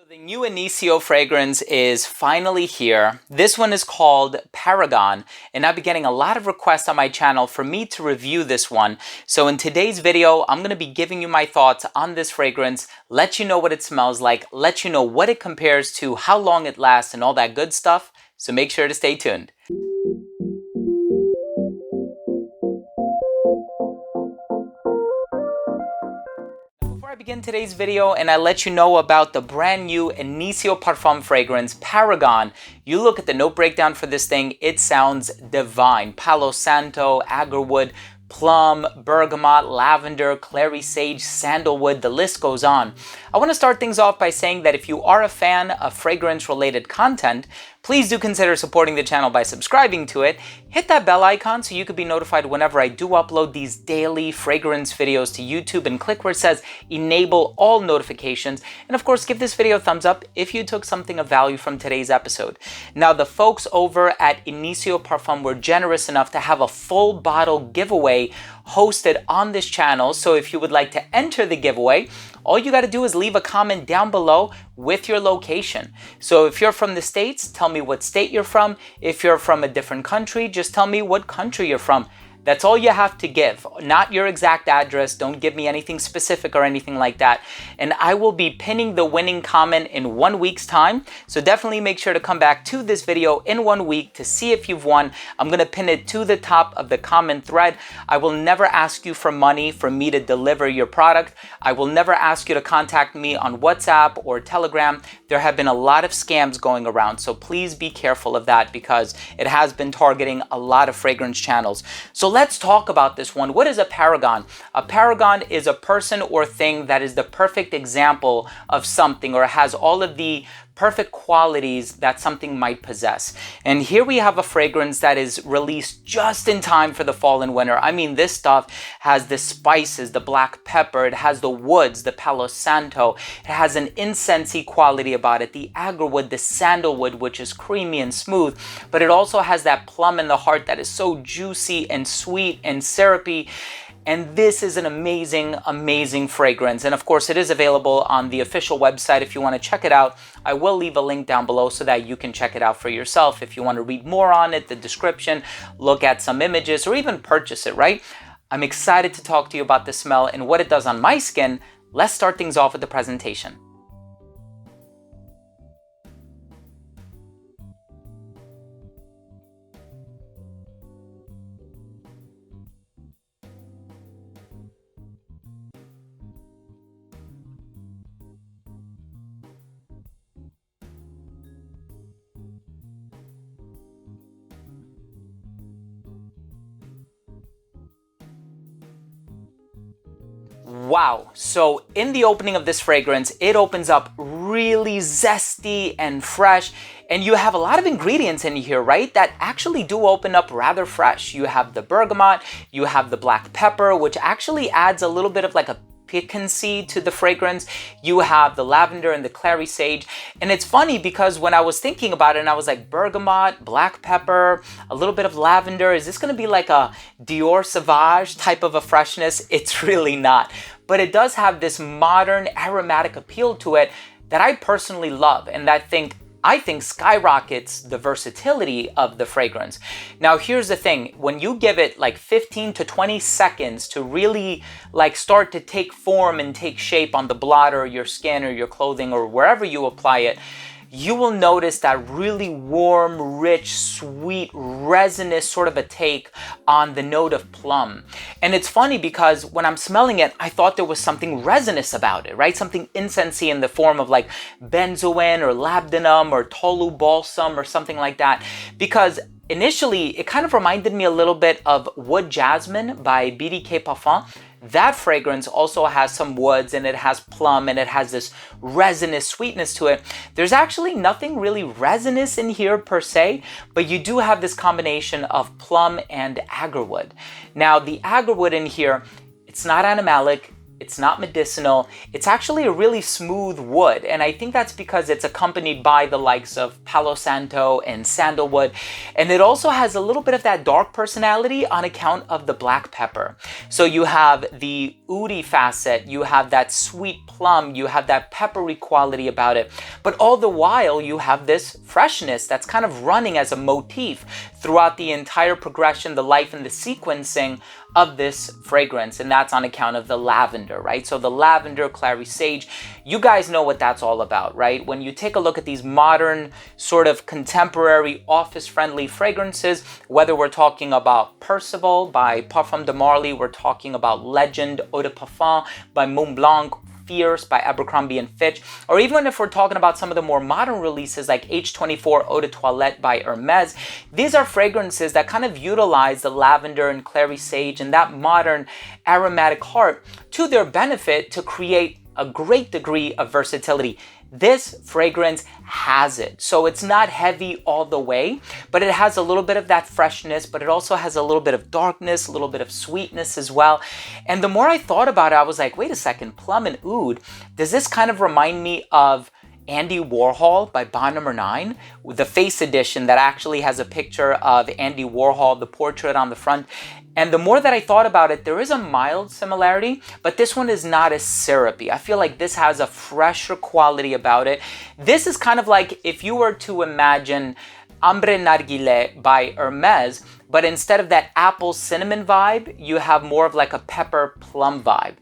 The new Initio fragrance is finally here. This one is called Paragon, and I've been getting a lot of requests on my channel for me to review this one. So in today's video, I'm going to be giving you my thoughts on this fragrance, let you know what it smells like, let you know what it compares to, how long it lasts, and all that good stuff. So make sure to stay tuned. Before I begin today's video and I let you know about the brand new Initio Parfums fragrance, Paragon, you look at the note breakdown for this thing, it sounds divine. Palo Santo, agarwood, plum, bergamot, lavender, clary sage, sandalwood, the list goes on. I want to start things off by saying that if you are a fan of fragrance-related content, please do consider supporting the channel by subscribing to it. Hit that bell icon so you can be notified whenever I do upload these daily fragrance videos to YouTube, and click where it says enable all notifications. And of course, give this video a thumbs up if you took something of value from today's episode. Now, the folks over at Initio Parfums were generous enough to have a full bottle giveaway hosted on this channel. So if you would like to enter the giveaway, all you got to do is leave a comment down below with your location. So if you're from the States, tell me what state you're from. If you're from a different country, just tell me what country you're from. That's all you have to give, not your exact address. Don't give me anything specific or anything like that. And I will be pinning the winning comment in 1 week's time. So definitely make sure to come back to this video in 1 week to see if you've won. I'm gonna pin it to the top of the comment thread. I will never ask you for money for me to deliver your product. I will never ask you to contact me on WhatsApp or Telegram. There have been a lot of scams going around, so please be careful of that because it has been targeting a lot of fragrance channels. So let's talk about this one. What is a paragon? A paragon is a person or thing that is the perfect example of something, or has all of the perfect qualities that something might possess. And here we have a fragrance that is released just in time for the fall and winter. I mean, this stuff has the spices, the black pepper, it has the woods, the Palo Santo, it has an incensey quality about it, the agarwood, the sandalwood, which is creamy and smooth, but it also has that plum in the heart that is so juicy and sweet and syrupy. And this is an amazing, amazing fragrance. And of course, it is available on the official website if you want to check it out. I will leave a link down below so that you can check it out for yourself. If you want to read more on it, the description, look at some images, or even purchase it, right? I'm excited to talk to you about the smell and what it does on my skin. Let's start things off with the presentation. Wow, so in the opening of this fragrance, it opens up really zesty and fresh, and you have a lot of ingredients in here, right, that actually do open up rather fresh. You have the bergamot, you have the black pepper, which actually adds a little bit of like a piquancy to the fragrance. You have the lavender and the clary sage. And it's funny because when I was thinking about it, and I was like, bergamot, black pepper, a little bit of lavender, is this going to be like a Dior Sauvage type of a freshness? It's really not. But it does have this modern aromatic appeal to it that I personally love, and that I think skyrockets the versatility of the fragrance. Now, here's the thing. When you give it like 15 to 20 seconds to really like start to take form and take shape on the blotter, your skin, or your clothing, or wherever you apply it, you will notice that really warm, rich, sweet, resinous sort of a take on the note of plum. And it's funny because when I'm smelling it, I thought there was something resinous about it, right? Something incensey in the form of like benzoin or labdanum or tolu balsam or something like that. Because initially, it kind of reminded me a little bit of Wood Jasmine by BDK Parfum. That fragrance also has some woods, and it has plum, and it has this resinous sweetness to it. There's actually nothing really resinous in here per se, but you do have this combination of plum and agarwood. Now, the agarwood in here, it's not animalic, It's not medicinal. It's actually a really smooth wood. And I think that's because it's accompanied by the likes of Palo Santo and sandalwood. And it also has a little bit of that dark personality on account of the black pepper. So you have the oudi facet, you have that sweet plum, you have that peppery quality about it. But all the while you have this freshness that's kind of running as a motif throughout the entire progression, the life and the sequencing of this fragrance, and that's on account of the lavender, right? So the lavender, clary sage, you guys know what that's all about, right? When you take a look at these modern, sort of contemporary, office-friendly fragrances, whether we're talking about Percival by Parfum de Marly, we're talking about Legend Eau de Parfum by Montblanc, Fierce by Abercrombie & Fitch, or even if we're talking about some of the more modern releases like H24 Eau de Toilette by Hermes, these are fragrances that kind of utilize the lavender and clary sage and that modern aromatic heart to their benefit to create a great degree of versatility. This fragrance has it. So it's not heavy all the way, but it has a little bit of that freshness, but it also has a little bit of darkness, a little bit of sweetness as well. And the more I thought about it, I was like, wait a second, Plum and Oud, does this kind of remind me of Andy Warhol by Bond Number 9, the face edition that actually has a picture of Andy Warhol, the portrait on the front. And the more that I thought about it, there is a mild similarity, but this one is not as syrupy. I feel like this has a fresher quality about it. This is kind of like if you were to imagine Ambre Narguilé by Hermes, but instead of that apple cinnamon vibe, you have more of like a pepper plum vibe.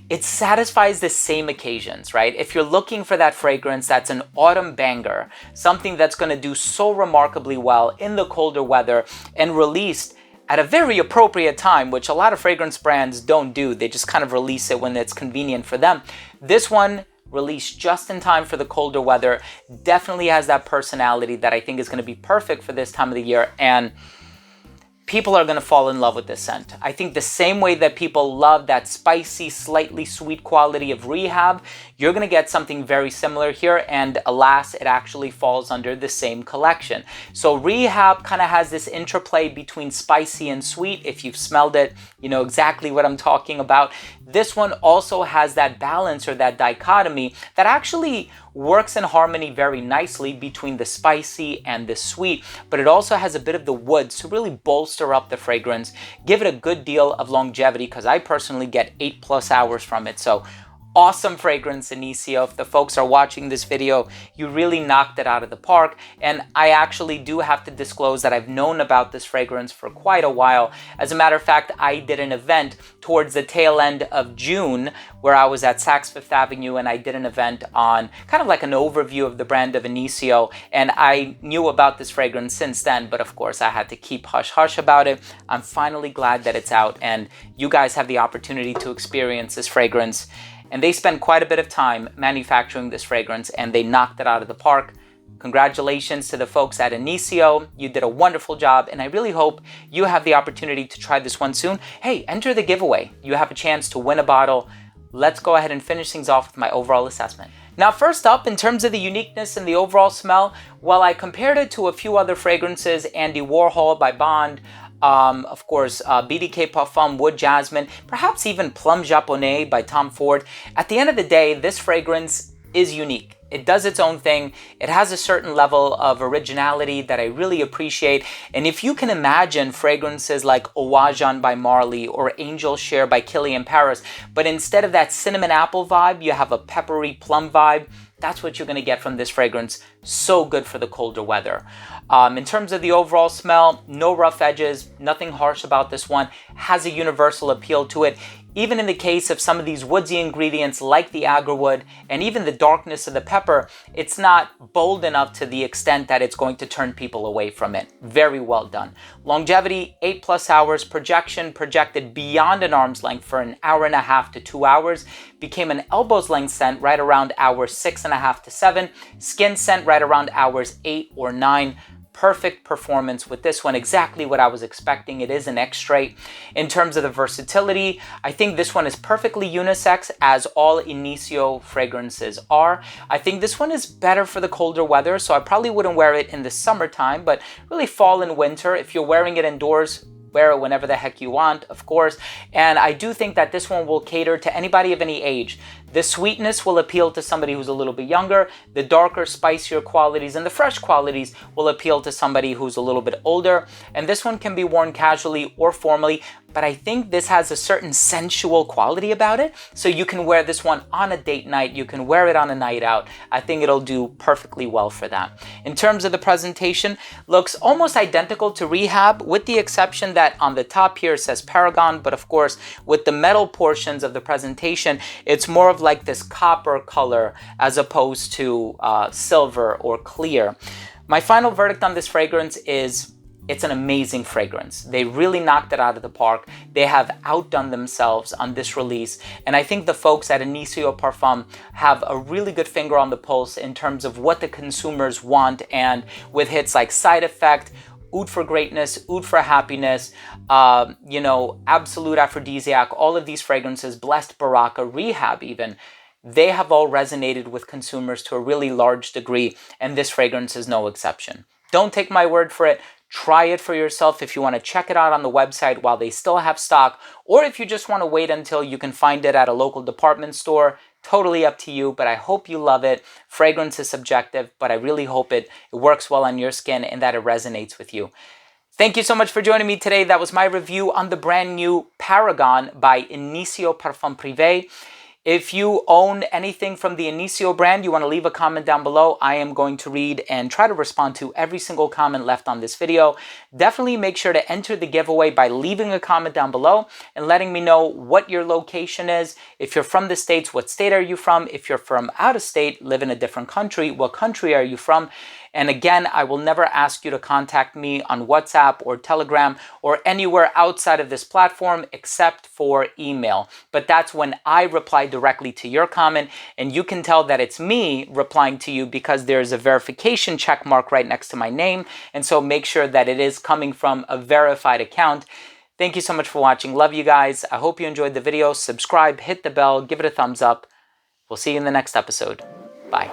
It satisfies the same occasions, right? If you're looking for that fragrance that's an autumn banger, something that's gonna do so remarkably well in the colder weather and released at a very appropriate time, which a lot of fragrance brands don't do. They just kind of release it when it's convenient for them. This one, released just in time for the colder weather, definitely has that personality that I think is gonna be perfect for this time of the year. And people are gonna fall in love with this scent. I think the same way that people love that spicy, slightly sweet quality of Rehab, you're gonna get something very similar here, and alas, it actually falls under the same collection. So Rehab kind of has this interplay between spicy and sweet. If you've smelled it, you know exactly what I'm talking about. This one also has that balance or that dichotomy that actually works in harmony very nicely between the spicy and the sweet, but it also has a bit of the wood to really bolster up the fragrance, give it a good deal of longevity, because I personally get 8+ hours from it. So awesome fragrance, Initio. If the folks are watching this video, you really knocked it out of the park. And I actually do have to disclose that I've known about this fragrance for quite a while. As a matter of fact, I did an event towards the tail end of June where I was at Saks Fifth Avenue, and I did an event on kind of like an overview of the brand of Initio. And I knew about this fragrance since then, but of course I had to keep hush-hush about it. I'm finally glad that it's out and you guys have the opportunity to experience this fragrance. And they spent quite a bit of time manufacturing this fragrance and they knocked it out of the park. Congratulations to the folks at Initio. You did a wonderful job, and I really hope you have the opportunity to try this one soon. Hey, enter the giveaway. You have a chance to win a bottle. Let's go ahead and finish things off with my overall assessment. Now, first up, in terms of the uniqueness and the overall smell, well, I compared it to a few other fragrances, Andy Warhol by Bond, of course, BDK Parfum Wood Jasmine, perhaps even Plum Japonais by Tom Ford. At the end of the day, this fragrance is unique. It does its own thing. It has a certain level of originality that I really appreciate. And if you can imagine fragrances like Owajan by Marley or Angel Share by Kilian Paris, but instead of that cinnamon apple vibe, you have a peppery plum vibe, that's what you're gonna get from this fragrance. So good for the colder weather. In terms of the overall smell, no rough edges, nothing harsh about this one, has a universal appeal to it. Even in the case of some of these woodsy ingredients like the agarwood and even the darkness of the pepper, it's not bold enough to the extent that it's going to turn people away from it. Very well done. Longevity, 8+ hours. Projection projected beyond an arm's length for an hour and a half to 2 hours. Became an elbow's length scent right around hours 6.5 to 7. Skin scent right around hours 8 or 9. Perfect performance with this one, exactly what I was expecting. It is an X-straight. In terms of the versatility, I think this one is perfectly unisex, as all Initio fragrances are. I think this one is better for the colder weather, so I probably wouldn't wear it in the summertime, but really fall and winter. If you're wearing it indoors, wear it whenever the heck you want, of course. And I do think that this one will cater to anybody of any age. The sweetness will appeal to somebody who's a little bit younger. The darker, spicier qualities and the fresh qualities will appeal to somebody who's a little bit older. And this one can be worn casually or formally, but I think this has a certain sensual quality about it. So you can wear this one on a date night. You can wear it on a night out. I think it'll do perfectly well for that. In terms of the presentation, looks almost identical to Rehab, with the exception that on the top here it says Paragon, but of course with the metal portions of the presentation, it's more of like this copper color as opposed to silver or clear. My final verdict on this fragrance is it's an amazing fragrance. They really knocked it out of the park. They have outdone themselves on this release. And I think the folks at Initio Parfums have a really good finger on the pulse in terms of what the consumers want. And with hits like Side Effect, Oud for Greatness, Oud for Happiness, Absolute Aphrodisiac, all of these fragrances, Blessed Baraka, Rehab even, they have all resonated with consumers to a really large degree. And this fragrance is no exception. Don't take my word for it. Try it for yourself if you want to check it out on the website while they still have stock, or if you just want to wait until you can find it at a local department store. Totally up to you, but I hope you love it. Fragrance is subjective, but I really hope it works well on your skin and that it resonates with you. Thank you so much for joining me today. That was my review on the brand new Paragon by Initio Parfums Paragon. If you own anything from the Initio brand, you want to leave a comment down below. I am going to read and try to respond to every single comment left on this video. Definitely make sure to enter the giveaway by leaving a comment down below and letting me know what your location is. If you're from the States, what state are you from? If you're from out of state, live in a different country, what country are you from? And again, I will never ask you to contact me on WhatsApp or Telegram or anywhere outside of this platform except for email. But that's when I reply directly to your comment, and you can tell that it's me replying to you because there's a verification check mark right next to my name. And so make sure that it is coming from a verified account. Thank you so much for watching. Love you guys. I hope you enjoyed the video. Subscribe, hit the bell, give it a thumbs up. We'll see you in the next episode. Bye.